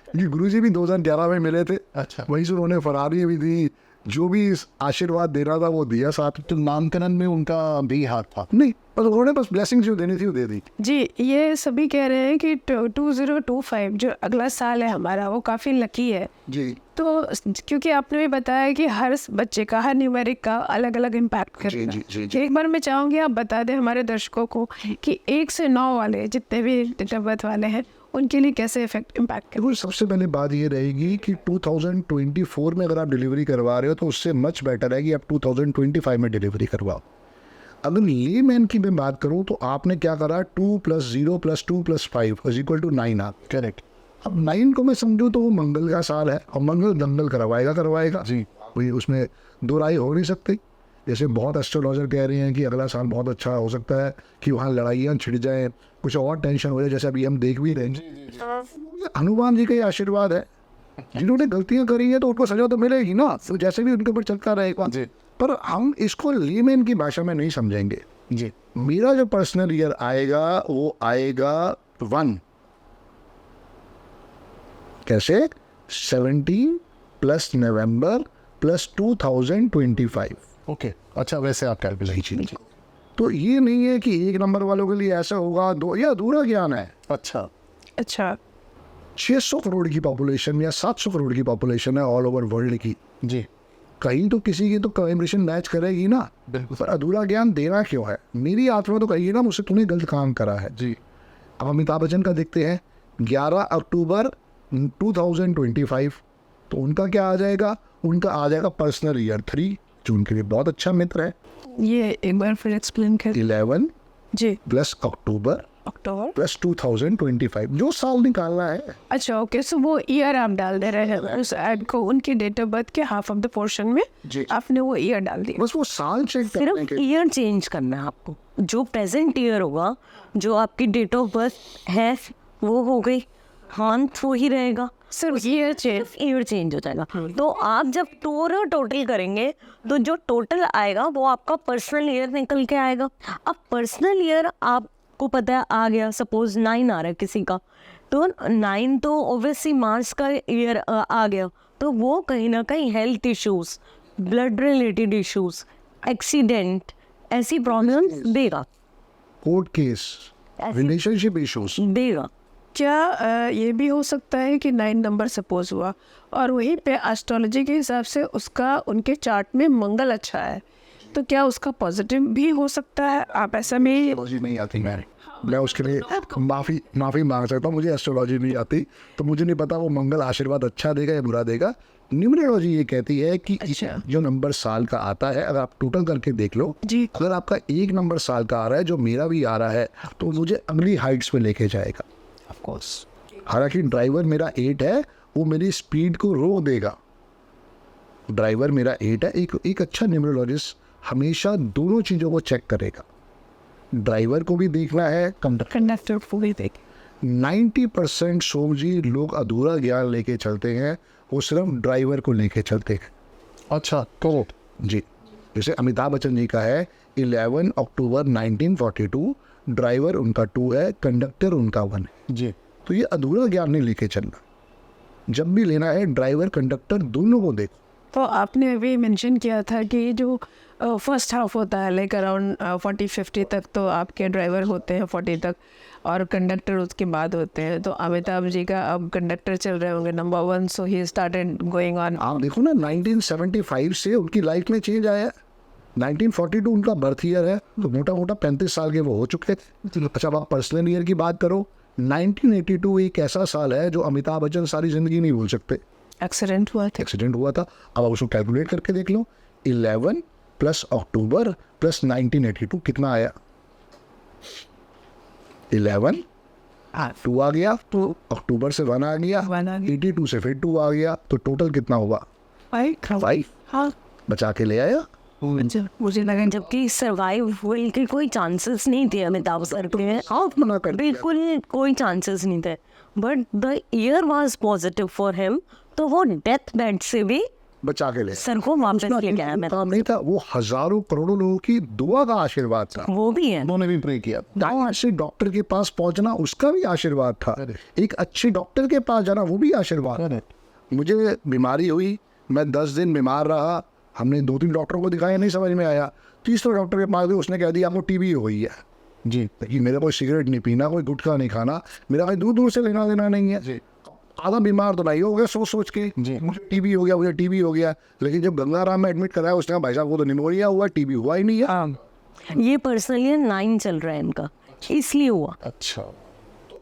क्योंकि गुरु जी भी 2011 में मिले थे। अच्छा। वहीं से उन्होंने फरारी भी दी, जो भी आशीर्वाद देना था वो दिया साथ। तो नामकरण में उनका भी हाथ था? नहीं, बस उन्होंने बस ब्लेसिंग जो देनी थी वो दे दी। जी, ये सभी कह रहे हैं कि 2025 जो अगला साल है हमारा वो काफ़ी लकी है। जी तो क्योंकि आपने भी बताया कि हर बच्चे का, हर न्यूमेरिक का अलग अलग इम्पैक्ट जी, जी, करेगा। जी। एक बार मैं चाहूँगी आप बता दें हमारे दर्शकों को कि 1 से 9 वाले जितने भी डेट ऑफ बर्थ वाले हैं उनके लिए कैसे इम्पैक्ट करेगा। देखो, सबसे पहले बात ये रहेगी कि 2024 में अगर आप डिलीवरी करवा रहे हो तो उससे मच बेटर है कि आप 2025 में डिलीवरी करवाओ। अगर लेमैन की मैं बात करूं तो आपने क्या करा, 2 + 0 + 2 + 5 = 9 आप। करेक्ट। अब 9 को मैं समझूं तो वो मंगल का साल है और मंगल दंगल करवाएगा जी। कोई उसमें दो राय हो नहीं सकती। जैसे बहुत एस्ट्रोलॉजर कह रहे हैं कि अगला साल बहुत अच्छा हो सकता है कि वहाँ लड़ाइयाँ छिड़ जाएं, कुछ और टेंशन हो जाए, जैसे अभी हम देख भी रहे हैं। हनुमान जी का ये आशीर्वाद है, जिन्होंने गलतियाँ करी हैं तो उनको सजा तो मिलेगी ना, तो जैसे भी उनके ऊपर चलता रहेगा। जी। पर हम इसको लेमैन की भाषा में नहीं समझेंगे। जी। मेरा जो पर्सनल ईयर आएगा वो आएगा 1 कैसे, 17 + नवंबर + 2025। ओके, अच्छा, वैसे आप कैलकुलेट कीजिए। तो ये नहीं है कि एक नंबर वालों के लिए ऐसा होगा, दो, या अधूरा ज्ञान है। अच्छा। अच्छा, 600 करोड़ की पॉपुलेशन या 700 करोड़ की पॉपुलेशन है ऑल ओवर वर्ल्ड की। जी। कहीं तो किसी की तो कॉम्बिनेशन मैच करेगी ना। बिल्कुल। पर अधूरा ज्ञान देना क्यों है? मेरी आत्मा तो कहिए ना, मुझसे तूने गलत काम करा है। जी। अब अमिताभ बच्चन का देखते हैं, 11 अक्टूबर 2025, तो उनका क्या आ जाएगा? उनका आ जाएगा पर्सनल ईयर 3, जो उनके लिए बहुत अच्छा मित्र है। ये एक बार फिर एक्सप्लेन कर। 11 जी, + अक्टूबर अक्टूबर। + 2025, जो साल निकालना है। अच्छा, ओके, सो वो ईयर आप डाल दे रहे हैं उस ऐड को, उनकी डेट ऑफ बर्थ के हाफ ऑफ द पोर्शन में जी। आपने वो ईयर डाल दिया। बस वो साल चेक करने सिर्फ के ईयर चेंज करना है आपको। जो प्रेजेंट ईयर होगा, जो आपकी डेट ऑफ बर्थ है वो हो गई, मंथ वो ही रहेगा, सिर्फ ईयर चेंज। ईयर चेंज हो जाएगा। तो आप जब टोटल करेंगे तो जो टोटल आएगा वो आपका पर्सनल ईयर निकल के आएगा। अब पर्सनल ईयर आपको पता है आ गया, सपोज 9 आ रहा है किसी का, तो 9 तो ओब्वियसली मार्च का ईयर आ गया, तो वो कहीं ना कहीं health issues, blood related issues, accident, ऐसी प्रॉब्लम्स देगा कोर्ट केस, रिलेशनशिप इश्यूज देगा। क्या ये भी हो सकता है कि 9 नंबर सपोज हुआ और वहीं पे एस्ट्रोलॉजी के हिसाब से उसका उनके चार्ट में मंगल अच्छा है, तो क्या उसका पॉजिटिव भी हो सकता है? आप ऐसा में एस्ट्रोलॉजी नहीं आती, मैं उसके लिए माफ़ी मांग सकता हूँ। मुझे एस्ट्रोलॉजी नहीं आती, तो मुझे नहीं पता वो मंगल आशीर्वाद अच्छा देगा या बुरा देगा। न्यूमरोलॉजी ये कहती है कि अच्छा। जो नंबर साल का आता है, अगर आप टोटल करके देख लो, जी। अगर आपका 1 नंबर साल का आ रहा है, जो मेरा भी आ रहा है, तो मुझे अगली हाइट्स पे लेके जाएगा। Of course. हालांकि ड्राइवर मेरा 8 है, वो मेरी स्पीड को रोक देगा। ड्राइवर मेरा 8 है। एक अच्छा न्यूमरोलॉजिस्ट हमेशा दोनों चीज़ों को चेक करेगा। ड्राइवर को भी देखना है, कंडक्टर को भी देख। 90% सोम जी लोग अधूरा ज्ञान लेके चलते हैं, वो सिर्फ ड्राइवर को लेके चलते हैं। अच्छा, तो जी, जैसे अमिताभ बच्चन जी का है 11 अक्टूबर 1942, ड्राइवर उनका 2 है, कंडक्टर उनका 1 है। जी। तो ये अधूरा ज्ञान नहीं लेके चलना। जब भी लेना है ड्राइवर कंडक्टर दोनों को देखो। तो आपने अभी मेंशन किया था कि जो फर्स्ट हाफ होता है लाइक अराउंड 40-50 तक तो आपके ड्राइवर होते हैं, 40 तक, और कंडक्टर उसके बाद होते हैं। तो अमिताभ जी का अब कंडक्टर चल रहे होंगे number 1, so he started going on. आप देखो ना, 1975 से उनकी लाइफ में चेंज आया है। 1942 उनका बर्थ ईयर है, तो मोटा मोटा 35 साल के वो हो चुके थे। अच्छा, अब आप पर्सनल ईयर की बात करो, 1982 एक ऐसा साल है जो अमिताभ बच्चन सारी जिंदगी नहीं भूल सकते। एक्सीडेंट हुआ था। एक्सीडेंट हुआ था। अब आप उसको कैलकुलेट करके देख लो, 11 + अक्टूबर + 1982 कितना आया? 11 2 आ गया, तो अक्टूबर से 1 आ गया, 1 आ गया। 82 से फिर 2 आ गया, तो टोटल कितना हुआ? 5 हाँ, बचा के ले आया। मुझे लगा जबकि सर्वाइवल के कोई चांसेस नहीं थे अमिताभ सर के, हाफ मना कर दिया। बिल्कुल कोई चांसेस नहीं थे, but the year was positive for him, तो वो डेथ बेड से भी बचा के ले सर को वापस लेके आया मैं, काम नहीं था, वो हजारों करोड़ों लोगों की दुआ का आशीर्वाद था। वो भी है। उन्होंने भी प्रे किया। अच्छे डॉक्टर के पास पहुंचना उसका भी आशीर्वाद था, एक अच्छे डॉक्टर के पास जाना वो भी आशीर्वाद। मुझे बीमारी हुई, मैं 10 दिन बीमार रहा, हमने 2-3 डॉक्टरों को दिखाया, नहीं समझ में आया, तीसरे डॉक्टर के पास गए, उसने कह दिया आपको टीबी हो गई है जी। लेकिन मेरा कोई सिगरेट नहीं पीना, कोई गुटखा नहीं खाना, मेरा कोई दूर दूर से लेना देना नहीं है जी। आधा बीमार तो नहीं हो गया सोच सोच के जी। मुझे टीबी हो गया, मुझे टीबी हो गया। लेकिन जब गंगाराम में एडमिट कराया उसने कहा भाई साहब वो तो निमोनिया हुआ, टीबी हुआ ही नहीं है। ये पर्सनली 9 चल रहा है इनका, इसलिए हुआ। अच्छा,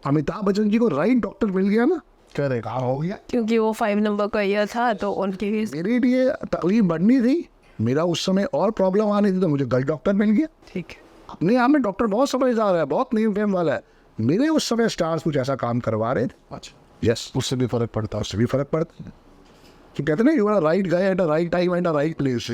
अमिताभ बच्चन जी को राइट डॉक्टर मिल गया ना, करेक्ट। कहाँ हो गया। क्योंकि वो 5 नंबर का ईयर था तो उनके मेरे लिए तकलीफ बढ़नी थी, मेरा उस समय और प्रॉब्लम आनी थी, तो मुझे गलत डॉक्टर मिल गया। ठीक है। अपने आप में डॉक्टर बहुत समझदार है, बहुत नेम फेम वाला है। मेरे उस समय स्टार्स कुछ ऐसा काम करवा रहे थे। अच्छा, यस, उससे भी फर्क पड़ता है। उससे भी फर्क पड़ता है। कि कहते ना you are right guy at a right time at a right place,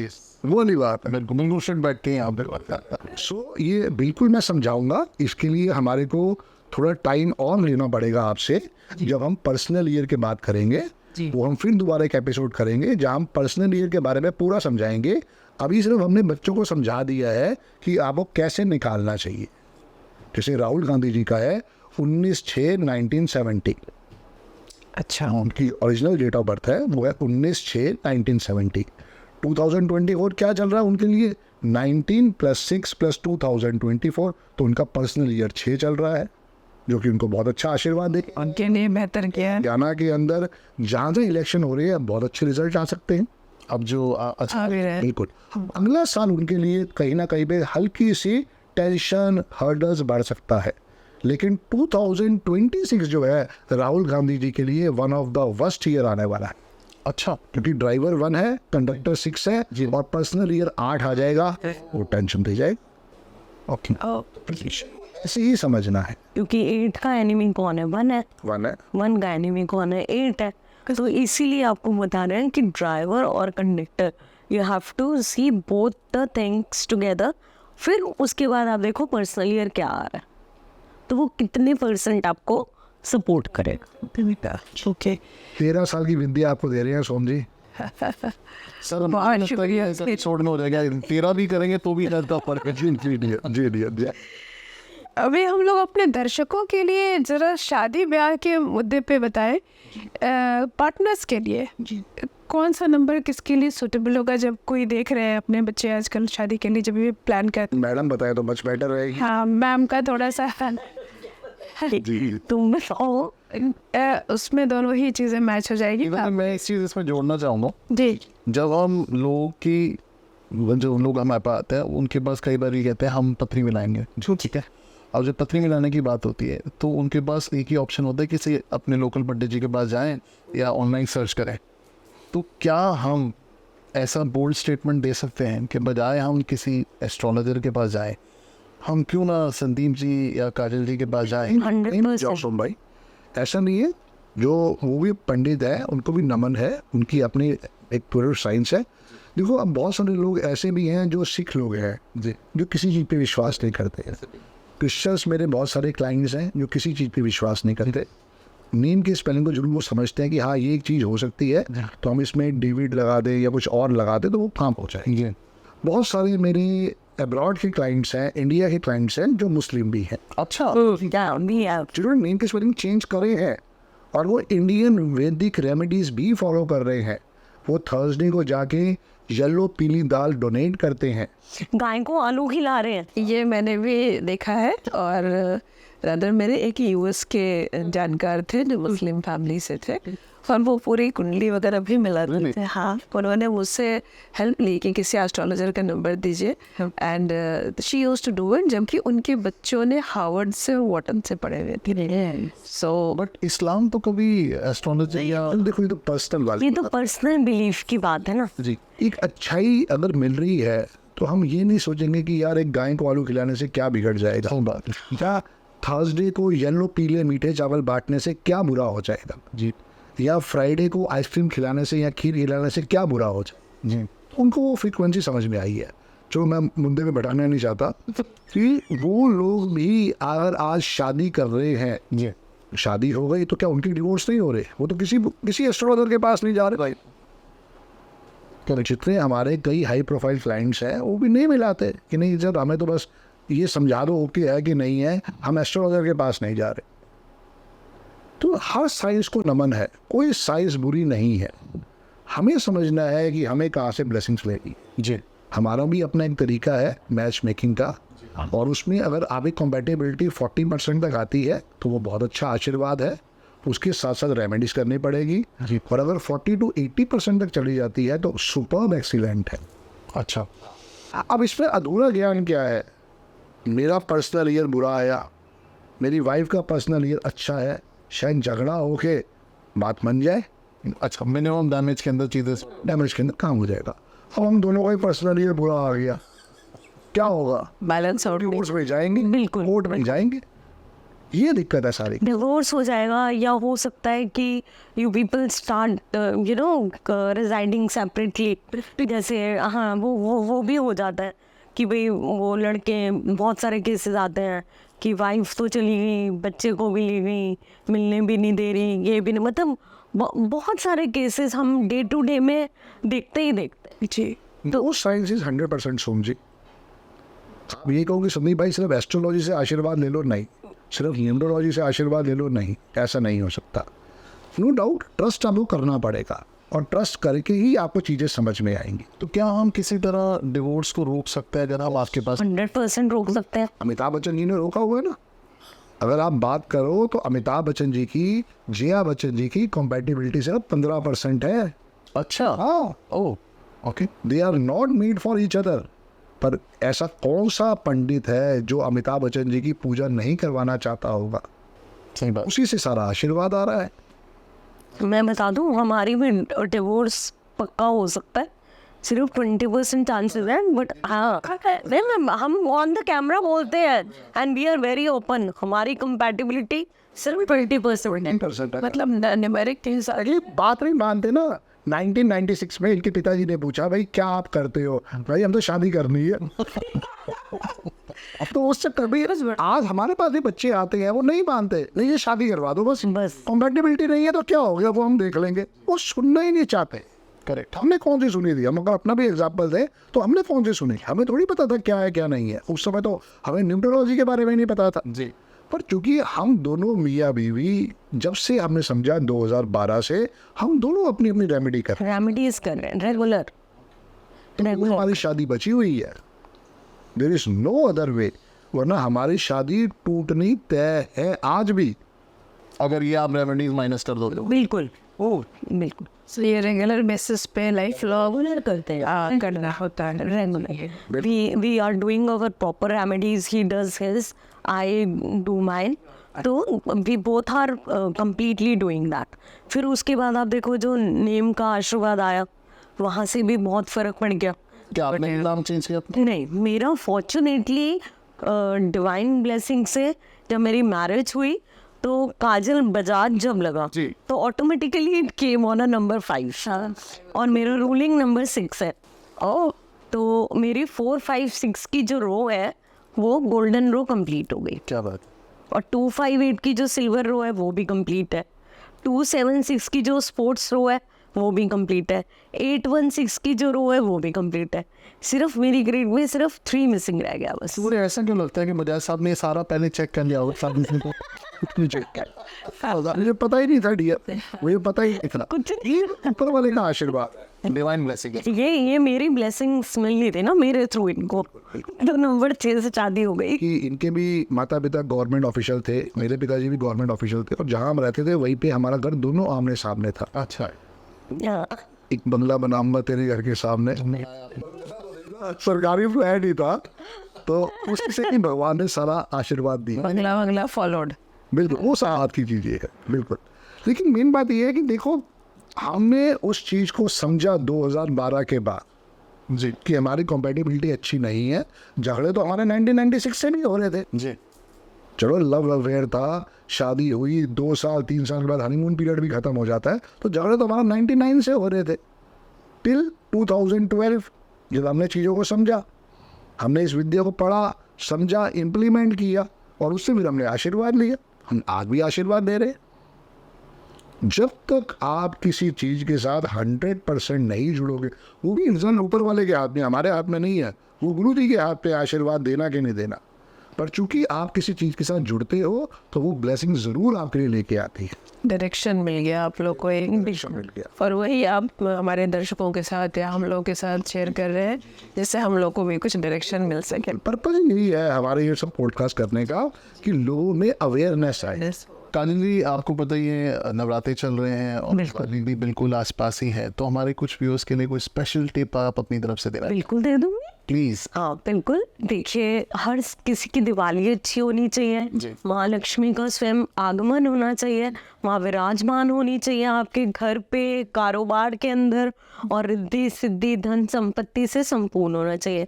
वो नहीं बात है। बिल्कुल बिल्कुल, सिट बैठते हैं यहाँ पे। सो ये बिल्कुल मैं समझाऊंगा, इसके लिए हमारे को थोड़ा टाइम और लेना पड़ेगा आपसे। जब हम पर्सनल ईयर की बात करेंगे वो हम फिर दोबारा एक एपिसोड करेंगे जहाँ हम पर्सनल ईयर के बारे में पूरा समझाएंगे। अभी सिर्फ हमने बच्चों को समझा दिया है कि आपको कैसे निकालना चाहिए। जैसे राहुल गांधी जी का है 19/6/1970, अच्छा, उनकी ओरिजिनल डेट ऑफ बर्थ है वो है 19/6/1970। 2024 क्या चल रहा है उनके लिए, 19 + 6 + 2024, तो उनका पर्सनल ईयर 6 चल रहा है, जो कि उनको बहुत अच्छा आशीर्वाद दे। उनके लिए बेहतर क्या है। हरियाणा के अंदर जहाँ जहाँ इलेक्शन हो रही है बहुत अच्छे रिजल्ट आ सकते हैं। अब जो अच्छा, आ भी रहे हैं। बिल्कुल, अगला साल उनके लिए कहीं ना कहीं पे हल्की सी टेंशन हर्डल्स बढ़ सकता है, लेकिन 2026 जो है राहुल गांधी जी के लिए one of the worst year आने वाला है। अच्छा, क्योंकि ड्राइवर 1 है, कंडक्टर 6 है और पर्सनल ईयर 8 आ जाएगा, वो टेंशन दे जाएगा। ओके, ऐसे ही समझना है। क्योंकि 8 का एनिमी कौन है, 1 है। 1 है, 1 का एनिमी कौन है, 8 है। तो इसीलिए आपको बता रहे हैं कि ड्राइवर और conductor you have to see both the things together. फिर उसके बाद आप देखो पर्सनल ईयर क्या आ रहा है, तो वो कितने % आपको सपोर्ट करेगा। ओके। 13 साल की विद्या आपको दे रहे हैं सोम जी। सर बहुत शुक्रिया। एपिसोड में हो जाएगा, 13 भी करेंगे तो भी का फर्क है। जी। अभी हम लोग अपने दर्शकों के लिए जरा शादी ब्याह के मुद्दे पे बताएं। पार्टनर्स के लिए कौन सा नंबर किसके लिए सूटेबल होगा, जब कोई देख रहे हैं अपने बच्चे आजकल शादी के लिए जब ये प्लान करते मैडम बताए तो मच बेटर रहेगी। हैं। हाँ, मैम का थोड़ा सा जी, तुम बताओ। उसमें दोनों ही चीज़ें मैच हो जाएगी। इवन मैं इस चीज़ इसमें जोड़ना चाहूँगा, जी, जब हम लोग की जो लोग हमारे पास आते हैं उनके पास कई बार ये कहते हैं हम पथरी मिलाएंगे, जो ठीक है। अब जब पथरी मिलाने की बात होती है तो उनके पास एक ही ऑप्शन होता है कि से अपने लोकल पंडित जी के पास जाएं या ऑनलाइन सर्च करें। तो क्या हम ऐसा बोल्ड स्टेटमेंट दे सकते हैं कि बजाय हम किसी एस्ट्रोलॉजर के पास जाएं, हम क्यों ना संदीप जी या काजल जी के पास जाएं? 100%। सोम भाई ऐसा नहीं है, जो वो भी पंडित है उनको भी नमन है, उनकी अपनी एक पूरी साइंस है। देखो अब बहुत सारे लोग ऐसे भी हैं जो सिख लोग हैं जो किसी चीज़ पे विश्वास नहीं करते हैं। क्रिश्चियंस मेरे बहुत सारे क्लाइंट्स हैं जो किसी चीज़ पे विश्वास नहीं करते। नेम के स्पेलिंग को जरूर वो समझते हैं कि हाँ ये एक चीज़ हो सकती है, तो हम इसमें डेविड लगा दें या कुछ और लगा दें तो वो काम हो जाएंगे। बहुत सारे मेरे अब्रॉड के क्लाइंट्स हैं, इंडिया के क्लाइंट्स हैं जो मुस्लिम भी हैं, अच्छा, जिन्होंने नेम के स्पेलिंग चेंज करे हैं और वो इंडियन वैदिक रेमेडीज भी फॉलो कर रहे हैं। वो थर्सडे को जाके येलो पीली दाल डोनेट करते हैं। गाय को आलू खिला रहे हैं। ये मैंने भी देखा है। और रादर मेरे एक यूएस के जानकार थे जो मुस्लिम फैमिली से थे, और वो पूरी कुंडली वगैरह भी मिलाते थे। हाँ, उन्होंने मुझसे हेल्प ली कि किसी एस्ट्रोलॉजर का नंबर दीजिए, and she used to do it, जबकि उनके बच्चों ने हार्वर्ड से वॉटन से पढ़े हुए थे। सो बट इस्लाम तो कभी एस्ट्रोलॉजी या देखो ये तो पर्सनल वाली ये तो पर्सनल बिलीफ की बात है ना। जी, एक अच्छाई अगर मिल रही है तो हम ये नहीं सोचेंगे कि यार एक गाय को आलू खिलाने से क्या बिगड़ जाएगा, सही बात है। या थर्सडे को येलो पीले मीठे चावल बांटने से क्या बुरा हो जाएगा जी या फ्राइडे को आइसक्रीम खिलाने से या खीर खिलाने से क्या बुरा हो जाए। जी, उनको वो फ्रीक्वेंसी समझ में आई है, जो मैं मुद्दे में बैठाना नहीं चाहता कि वो लोग भी अगर आज शादी कर रहे हैं, जी, शादी हो गई तो क्या उनकी डिवोर्स नहीं हो रहे? वो तो किसी एस्ट्रोलॉजर के पास नहीं जा रहे, जितने हमारे कई हाई प्रोफाइल क्लाइंट्स हैं वो भी नहीं मिलाते कि नहीं सर हमें तो बस ये समझा दो ओके है कि नहीं है, हम एस्ट्रोलॉजर के पास नहीं जा रहे। तो हर साइज को नमन है, कोई साइज बुरी नहीं है। हमें समझना है कि हमें कहाँ से ब्लेसिंग्स लेगी। जी, हमारा भी अपना एक तरीका है मैच मेकिंग का, और उसमें अगर आपकी कॉम्पेटिबिलिटी 40% तक आती है तो वो बहुत अच्छा आशीर्वाद है। उसके साथ साथ रेमेडीज करनी पड़ेगी, और अगर 40 to 80% तक चली जाती है तो सुपर्ब एक्सीलेंट है। अच्छा, अब इसमें अधूरा ज्ञान क्या है? मेरा पर्सनल ईयर बुरा आया, मेरी वाइफ का पर्सनल ईयर अच्छा है, शायद झगड़ा होके बात बन जाए, अच्छा, मिनिमम डैमेज के अंदर चीज़ें डैमेज के अंदर काम हो जाएगा। अब हम दोनों का ही पर्सनल ईयर बुरा आ गया, क्या होगा? बैलेंस आउट डिवोर्स में जाएंगे, बिल्कुल। कोर्ट में जाएंगे, ये दिक्कत है सारी। डिवोर्स हो जाएगा, या हो सकता है कि you people start you know residing separately. जैसे हाँ वो भी हो जाता है कि भाई वो लड़के, बहुत सारे केसेस आते हैं कि वाइफ तो चली गई, बच्चे को भी ले गई, मिलने भी नहीं दे रही, ये भी नहीं, मतलब बहुत सारे केसेस हम डे टू डे में देखते ही देखते हैं। जी। तो उस साइंस इज 100% सोम जी। आप ये कहोगे संदीप भाई सिर्फ एस्ट्रोलॉजी से आशीर्वाद ले लो, नहीं। सिर्फ न्यूमरोलॉजी से आशीर्वाद ले लो, नहीं, ऐसा नहीं हो सकता। नो डाउट ट्रस्ट आपको करना पड़ेगा, और ट्रस्ट करके ही आपको चीज़ें समझ में आएंगी। तो क्या हम किसी तरह डिवोर्स को रोक सकते हैं जनाब? आपके पास 100% रोक सकते हैं। अमिताभ बच्चन जी ने रोका हुआ है ना। अगर आप बात करो तो अमिताभ बच्चन जी की, जया बच्चन जी की कॉम्पेटिबिलिटी सिर्फ 15% है। अच्छा, हाँ, oh, okay, they are not made for each other. पर ऐसा कौन सा पंडित है जो अमिताभ बच्चन जी की पूजा नहीं करवाना चाहता होगा? सही बात। उसी से सारा आशीर्वाद आ रहा है। मैं बता दूं, हमारी भी डिवोर्स पक्का हो सकता है, सिर्फ 20% चांसेस है, बट हाँ हम ऑन द कैमरा बोलते हैं and we are very open, हमारी कंपैटिबिलिटी सिर्फ 20% है। 10% है। मतलब न्यूमेरिक के हिसाब अरे बात नहीं मानते ना। 1996 में इनके पिताजी ने पूछा भाई क्या आप करते हो? भाई हम तो शादी करनी है। अब तो उससे कभी आज हमारे पास भी बच्चे आते हैं वो नहीं मानते, नहीं ये शादी करवा दो बस कॉम्पेटिबिलिटी नहीं है तो क्या हो गया, वो हम देख लेंगे। वो सुनना ही नहीं चाहते। करेक्ट। हमने कौन सी सुनी थी? हम अगर अपना भी एग्जाम्पल दें तो हमने कौन सी सुनी? हमें थोड़ी पता था क्या है क्या नहीं है। उस समय तो हमें न्यूमरोलॉजी के बारे में नहीं पता था जी। पर चूंकि हम दोनों मियाँ बीवी जब से हमने समझा 2012 से हम दोनों अपनी अपनी रेमेडी कर रहे रेमेडीज कर रहे हैं रेगुलर। हैं। तो हमारी शादी बची हुई है, there is no other way, वरना हमारी शादी टूटनी तय है आज भी। अगर ये आप रेमेडीज माइनस कर दो तो बिल्कुल ओह, बिल्कुल से ये रेगुलर बेसिस पे लाइफ लॉन्ग रेगुलर करते हैं, करना होता है। Regular we are doing our proper remedies, he does his, I do mine, तो we both are completely doing that। फिर उसके बाद आप देखो जो नेम का आशीर्वाद आया वहाँ से भी बहुत फर्क पड़ गया। क्या आपने नाम चेंज किया? नहीं, मेरा फॉर्चुनेटली डिवाइन ब्लेसिंग से जब मेरी मैरिज हुई तो काजल बजाज जब लगा जी। तो automatically it came on a number 5 और मेरा रूलिंग नंबर 6 है। ओ तो मेरी 4, 5, 6 की जो रो है वो गोल्डन रो कंप्लीट हो गई, क्या बात? और 258 की जो सिल्वर रो है वो भी कंप्लीट है, 276 की जो स्पोर्ट्स रो है वो भी कंप्लीट है, 816 की जो रो है वो भी कंप्लीट है। सिर्फ मेरी ग्रेड में सिर्फ 3 मिसिंग रह गया बस। मुझे ऐसा क्यों लगता है कि मुझे साहब ने ये सारा पहले चेक कर लिया होगा सब इसमें तो मुझे पता ही नहीं था डियर, मुझे पता ही नहीं था। कुछ ये ऊपर वाले का आशीर्वाद है। Divine blessing. ये मेरी ब्लेसिंग्स मिल रही थी ना मेरे थ्रू इनको, तो नंबर 6 से शादी हो गई। कि इनके भी माता पिता गवर्नमेंट ऑफिशियल थे, मेरे पिताजी भी गवर्नमेंट ऑफिशियल थे, और जहाँ हम रहते थे वहीं पे हमारा घर दोनों आमने सामने था। अच्छा, हाँ, एक बंगला बनाऊंगा तेरे घर के सामने, सरकारी फ्लैट ही था, तो उससे ही भगवान ने सारा आशीर्वाद दिया। बंगला बंगला फॉलोड। बिल्कुल वो साथ की चीज़ें है बिल्कुल। लेकिन मेन बात ये है कि देखो हमने उस चीज़ को समझा 2012 के बाद जी कि हमारी कॉम्पेटिबिलिटी अच्छी नहीं है। झगड़े तो हमारे 1996 से नहीं हो रहे थे। जी। चलो लव अफेयर था, शादी हुई 2 साल 3 साल के बाद हनीमून पीरियड भी खत्म हो जाता है, तो झगड़े तो हमारा 99 से हो रहे थे टिल 2012 जब हमने चीज़ों को समझा, हमने इस विद्या को पढ़ा, समझा, इम्प्लीमेंट किया, और उससे फिर हमने आशीर्वाद लिया। हम आज भी आशीर्वाद दे रहे हैं। जब तक आप किसी चीज के साथ 100% नहीं जुड़ोगे, वो भी इंसान ऊपर वाले के हाथ में, हमारे हाथ में नहीं है, वो गुरु जी के हाथ पे आशीर्वाद देना कि नहीं देना। पर चूंकि आप किसी चीज के साथ जुड़ते हो तो वो ब्लेसिंग जरूर आपके लिए लेके आती है। डायरेक्शन मिल गया आप लोग को एक, मिल गया। और वही आप हमारे दर्शकों के साथ या हम लोग के साथ शेयर कर रहे हैं, जिससे हम लोग को भी कुछ डायरेक्शन मिल सके। पर्पज यही है हमारे ये सब पॉडकास्ट करने का कि लोगों में अवेयरनेस आए। काजल जी, आपको पता ही है नवरात्रे चल रहे हैं और दिवाली भी बिल्कुल आसपास ही है, तो हमारे कुछ व्यूअर्स के लिए कोई स्पेशल टिप आप अपनी तरफ से देना बिल्कुल दे दूंगी। प्लीज। हाँ बिल्कुल, देखिए हर किसी की दिवाली अच्छी होनी चाहिए, माँ लक्ष्मी का स्वयं आगमन होना चाहिए, माँ विराजमान होनी चाहिए आपके घर पे, कारोबार के अंदर, और रिद्धि सिद्धि धन संपत्ति से संपूर्ण होना चाहिए।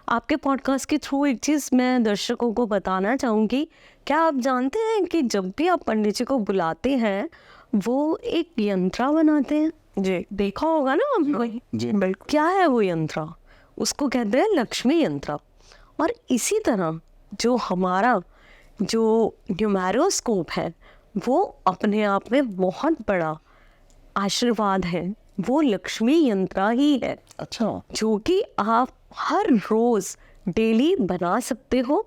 आपके पॉडकास्ट के थ्रू एक चीज़ मैं दर्शकों को बताना चाहूँगी, क्या आप जानते हैं कि जब भी आप पंडित जी को बुलाते हैं वो एक यंत्रा बनाते हैं? जी, देखा होगा ना आपको। जी बिल्कुल। क्या है वो यंत्रा? उसको कहते हैं लक्ष्मी यंत्रा। और इसी तरह जो हमारा जो न्यूमेरोस्कोप है वो अपने आप में बहुत बड़ा आशीर्वाद है, वो लक्ष्मी यंत्रा ही है, अच्छा, जो कि आप हर रोज डेली बना सकते हो।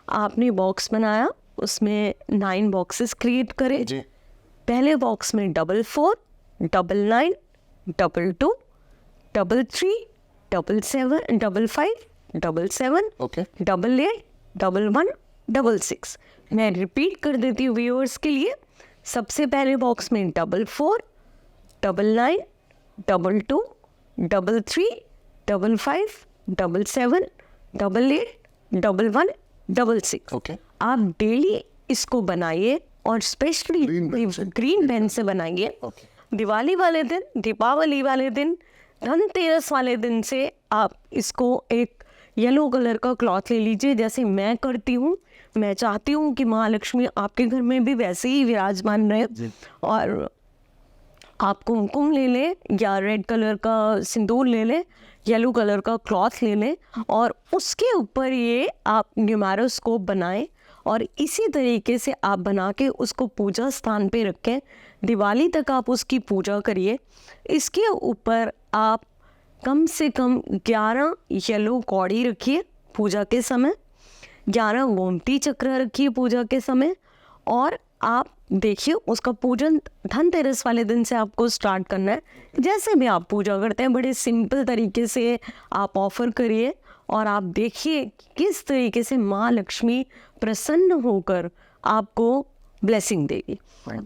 आपने बॉक्स बनाया, उसमें 9 बॉक्सेस क्रिएट करें। जी पहले बॉक्स में 44, 99, 22, 33, 77, 55, 77, ओके 88, 11, 66। मैं रिपीट कर देती हूँ व्यूअर्स के लिए। सबसे पहले बॉक्स में 44, 99, 22, 33, 55, 77, 88, 11, 66। ओके आप डेली इसको बनाइए और स्पेशली ग्रीन पेन से बनाइए। ओके दिवाली वाले दिन, दीपावली वाले दिन, धनतेरस वाले दिन से आप इसको एक येलो कलर का क्लॉथ ले लीजिए, जैसे मैं करती हूँ। मैं चाहती हूँ कि माँ लक्ष्मी आपके घर में भी वैसे ही विराजमान रहे। और आप कुमकुम ले लें या रेड कलर का सिंदूर ले लें, येलो कलर का क्लॉथ ले लें, और उसके ऊपर ये आप न्यूमेरोस्कोप बनाएं और इसी तरीके से आप बना के उसको पूजा स्थान पे रखें। दिवाली तक आप उसकी पूजा करिए। इसके ऊपर आप कम से कम 11 येलो कौड़ी रखिए पूजा के समय, 11 गोमती चक्र रखिए पूजा के समय, और आप देखिए उसका पूजन धनतेरस वाले दिन से आपको स्टार्ट करना है। जैसे भी आप पूजा करते हैं बड़े सिंपल तरीके से आप ऑफर करिए, और आप देखिए किस तरीके से माँ लक्ष्मी प्रसन्न होकर आपको ब्लेसिंग देगी।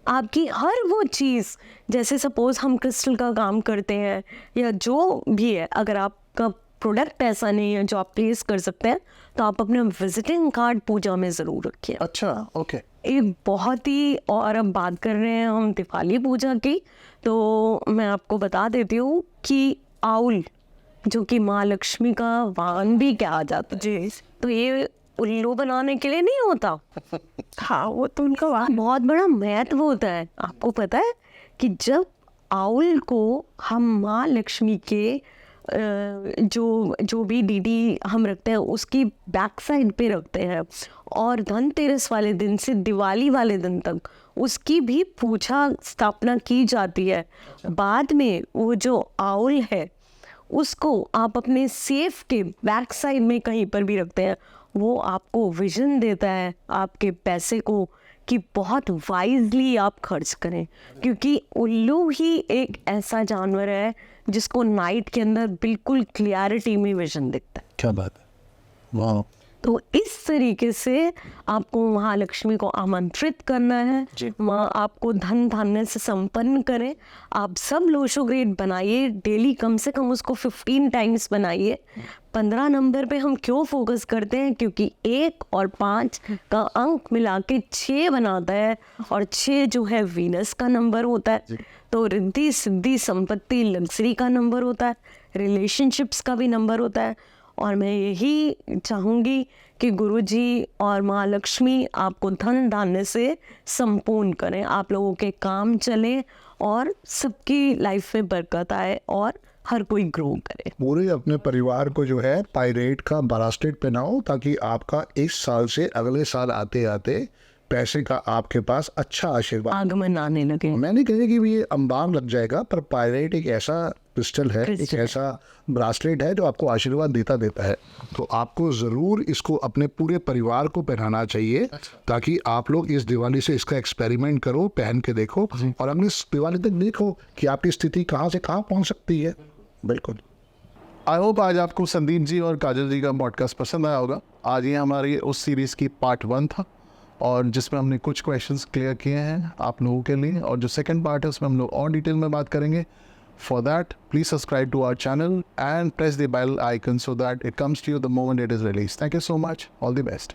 आपकी हर वो चीज़, जैसे सपोज हम क्रिस्टल का काम करते हैं या जो भी है, अगर आपका प्रोडक्ट ऐसा नहीं है जो आप प्लेस कर सकते हैं, तो आप अपना विजिटिंग कार्ड पूजा में ज़रूर रखिए। अच्छा ओके एक बहुत ही, और अब बात कर रहे हैं हम दिवाली पूजा की, तो मैं आपको बता देती हूँ कि आउल, जो कि माँ लक्ष्मी का वाहन भी कहा जाता है, जी तो ये उल्लू बनाने के लिए नहीं होता। हाँ, वो तो उनका वाहन। बहुत बड़ा महत्व होता है। आपको पता है कि जब आउल को हम माँ लक्ष्मी के जो भी डीडी हम रखते हैं उसकी बैक साइड पे रखते हैं, और धनतेरस वाले दिन से दिवाली वाले दिन तक उसकी भी पूजा स्थापना की जाती है। बाद में वो जो आउल है उसको आप अपने सेफ के बैक साइड में कहीं पर भी रखते हैं, वो आपको विजन देता है आपके पैसे को कि बहुत वाइजली आप खर्च करें, क्योंकि उल्लू ही एक ऐसा जानवर है जिसको नाइट के अंदर बिल्कुल क्लियरिटी में विजन दिखता है। क्या बात है, वाह। तो इस तरीके से आपको महालक्ष्मी को आमंत्रित करना है, माँ आपको धन धान्य से संपन्न करें। आप सब लोशो ग्रेड बनाइए, डेली कम से कम उसको 15 टाइम्स बनाइए। 15 नंबर पे हम क्यों फोकस करते हैं, क्योंकि 1 और 5 का अंक मिला के 6 बनाता है, और 6 जो है वीनस का नंबर होता है। तो रिद्धि सिद्धि संपत्ति लग्जरी का नंबर होता है, रिलेशनशिप्स का भी नंबर होता है। और मैं यही चाहूँगी कि गुरुजी और माँ लक्ष्मी आपको धन धान्य से संपूर्ण करें, आप लोगों के काम चले और सबकी लाइफ में बरकत आए और हर कोई ग्रो करे। पूरे अपने परिवार को जो है पायरेट का ब्रासलेट पहनाओ, ताकि आपका इस साल से अगले साल आते आते पैसे का आपके पास अच्छा आशीर्वाद। आगमन आने लगे। मैं नहीं कहेगी कि ये अंबार लग जाएगा, पर पायरेट एक ऐसा क्रिस्टल है, एक ऐसा ब्रासलेट है जो आपको आशीर्वाद देता है। तो आपको ज़रूर इसको अपने पूरे परिवार को पहनाना चाहिए, ताकि आप लोग इस दिवाली से इसका एक्सपेरिमेंट करो, पहन के देखो और अगली दिवाली तक देखो कि आपकी स्थिति कहाँ से कहाँ पहुँच सकती है। बिल्कुल। आई होप आज आपको संदीप जी और काजल जी का पॉडकास्ट पसंद आया होगा। आज ये हमारी उस सीरीज़ की पार्ट 1 था, और जिसमें हमने कुछ क्वेश्चंस क्लियर किए हैं आप लोगों के लिए, और जो सेकंड पार्ट है उसमें हम लोग और डिटेल में बात करेंगे। For that please subscribe to our channel and press the bell icon so that it comes to you the moment it is released. Thank you so much. All the best.